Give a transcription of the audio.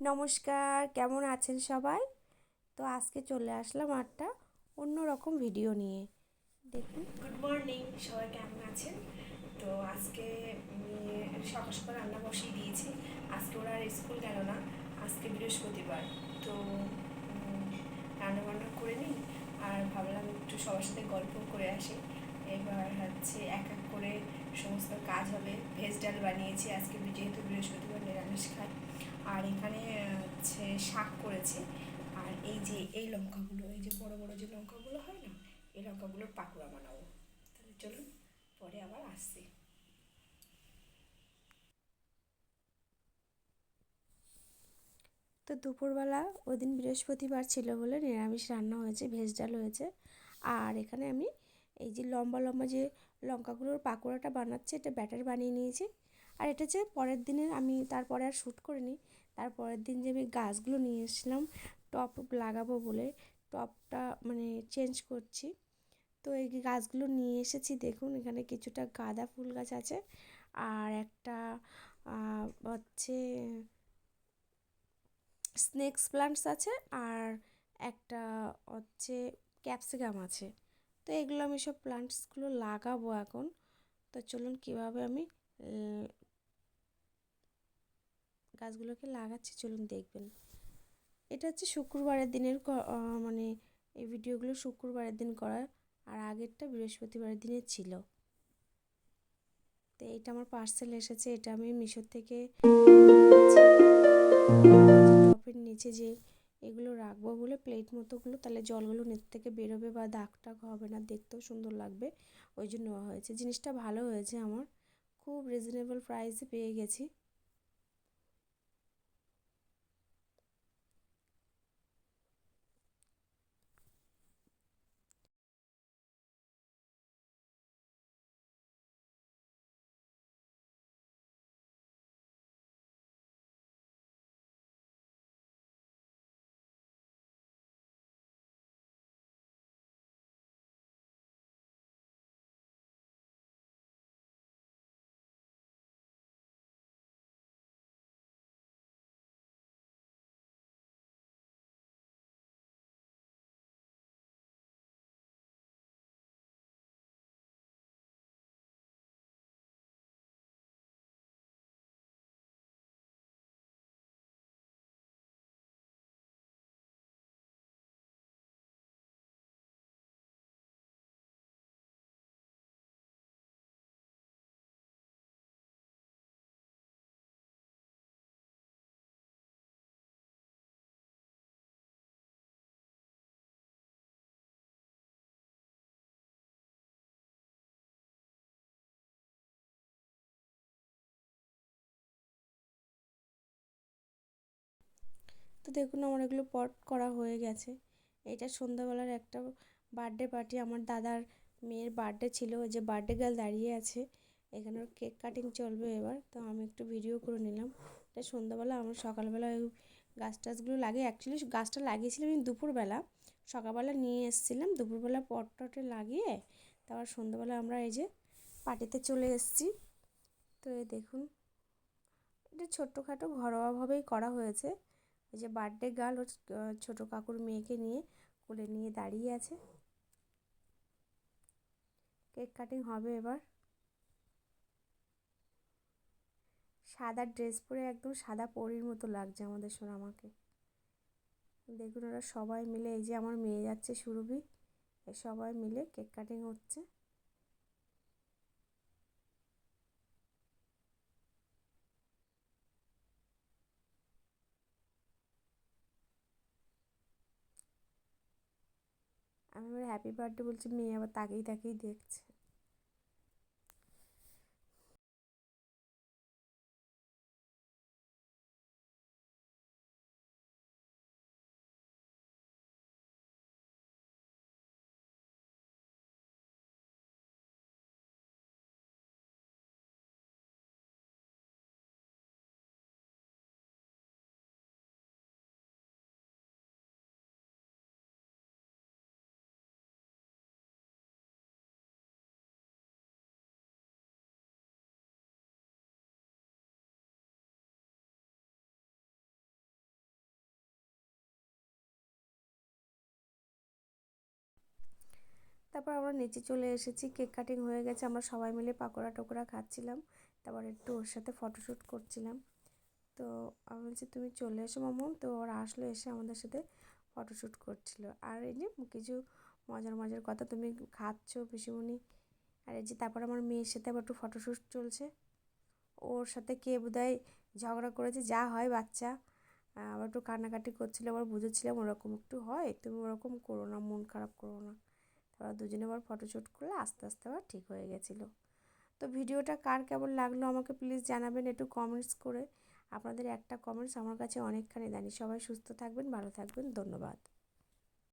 নমস্কার, কেমন আছেন সবাই? তো আজকে চলে আসলাম একটা অন্যরকম ভিডিও নিয়ে। দেখুন, গুড মর্নিং, সবাই কেমন আছেন? তো আজকে সকাল সকাল রান্না বসিয়ে দিয়েছি। আজকে ওরা আর স্কুল গেল না, আজকে বৃহস্পতিবার। তো রান্না বান্না করে নিই, আর ভাবলাম একটু সবার সাথে গল্প করে আসি। এবার হচ্ছে এক এক করে সমস্ত কাজ হবে। ভেজ ডাল বানিয়েছি আজকে, যেহেতু বৃহস্পতিবার নিরামিষ খাই। আর এখানে হচ্ছে শাক করেছি। আর এই যে এই লঙ্কাগুলো, এই যে বড় বড় যে লঙ্কাগুলো হয় না, এই লঙ্কাগুলোর পাকোড়া বানাবো। তাহলে চলুন, পরে আবার আসছি। তো দুপুরবেলা ওদিন বৃহস্পতিবার ছিল বলে নিরামিষ রান্না হয়েছে, ভেজ ডাল হয়েছে। আর এখানে আমি এই যে লম্বা লম্বা যে লঙ্কাগুলোর পাকোড়াটা বানাচ্ছি, এটা ব্যাটার বানিয়ে নিয়েছি। আর এটা যে পরের দিনের, আমি তারপরে আর শ্যুট করিনি। তারপরের দিন যে আমি গাছগুলো নিয়ে এসেছিলাম টব লাগাবো বলে, টবটা মানে চেঞ্জ করছি। তো এই গাছগুলো নিয়ে এসেছি, দেখুন এখানে কিছুটা গাঁদা ফুল গাছ আছে, আর একটা হচ্ছে স্নেকস প্লান্টস আছে, আর একটা হচ্ছে ক্যাপসিকাম আছে। তো এগুলো আমি সব প্লান্টসগুলো লাগাবো এখন। তো চলুন কীভাবে আমি গাছগুলোকে লাগাচ্ছি চলুন দেখবেন। এটা হচ্ছে শুক্রবারের দিনের মানে এই ভিডিওগুলো শুক্রবারের দিন করা, আর আগেরটা বৃহস্পতিবারের দিনের ছিল। তো এটা আমার পার্সেল এসেছে, এটা আমি মিশো থেকে টপের নিচে যে এগুলো রাখবো বলে, প্লেট মতোগুলো, তাহলে জলগুলো নিচ থেকে বেরোবে বা দাগ টাগ হবে না, দেখতেও সুন্দর লাগবে, ওই জন্য নেওয়া হয়েছে। জিনিসটা ভালো হয়েছে, আমার খুব রিজনেবল প্রাইসে পেয়ে গেছি। তো দেখুন আমার এগুলো পট করা হয়ে গেছে। এটা সন্ধ্যাবেলার একটা বার্থডে পার্টি, আমার দাদার মেয়ের বার্থডে ছিল, ওই যে বার্থডে গার্ল দাঁড়িয়ে আছে, এখানে ওর কেক কাটিং চলবে এবার। তো আমি একটু ভিডিও করে নিলাম। এটা সন্ধ্যাবেলা, আমার সকালবেলা ওই গাছ টাছগুলো লাগিয়ে, অ্যাকচুয়ালি গাছটা লাগিয়েছিলাম আমি দুপুরবেলা, সকালবেলা নিয়ে এসেছিলাম, দুপুরবেলা পট টটে লাগিয়ে তারপর সন্ধ্যাবেলা আমরা এই যে পার্টিতে চলে এসেছি। তো এই দেখুন, এটা ছোট্টখাটো ঘরোয়াভাবেই করা হয়েছে। এই যে বার্থডে গার্ল ওর ছোটো কাকুর মেয়েকে নিয়ে কোলে নিয়ে দাঁড়িয়ে আছে, কেক কাটিং হবে এবার। সাদা ড্রেস পরে একদম সাদা পরীর মতো লাগছে আমাদের সোনামাকে। দেখুন ওরা সবাই মিলে, এই যে আমার মেয়ে যাচ্ছে সুরভি, সবাই মিলে কেক কাটিং হচ্ছে। আমি আবার হ্যাপি বার্থডে বলছি, মেয়ে আবার তাকেই তাকেই দেখছে। তারপর আমরা নিচে চলে এসেছি, কেক কাটিং হয়ে গেছে, আমরা সবাই মিলে পাকোড়া টোকরা খাচ্ছিলাম, তারপর একটু ওর সাথে ফটোশ্যুট করছিলাম। তো আমি বলছি তুমি চলে এসো মামুন, তো ওরা আসলো, এসে আমাদের সাথে ফটোশ্যুট করছিল। আর এই যে কিছু মজার মজার কথা, তুমি খাচ্ছ পিসিমণি। আর এই যে তারপর আমার মেয়ের সাথে আবার একটু ফটোশ্যুট চলছে, ওর সাথে কে বোধহয় ঝগড়া করেছে, যা হয় বাচ্চা, আবার একটু কান্নাকাটি করছিলো, আবার বুঝেছিলাম ওরকম একটু হয়, তুমি ওরকম করো না, মন খারাপ করো না। তারপর দুজনে আবার ফটোশ্যুট করলে আস্তে আস্তে আবার ঠিক হয়ে গেছিলো। তো ভিডিওটা কার কেমন লাগলো আমাকে প্লিজ জানাবেন একটু কমেন্টস করে। আপনাদের একটা কমেন্টস আমার কাছে অনেকখানি দামি। সবাই সুস্থ থাকবেন, ভালো থাকবেন, ধন্যবাদ।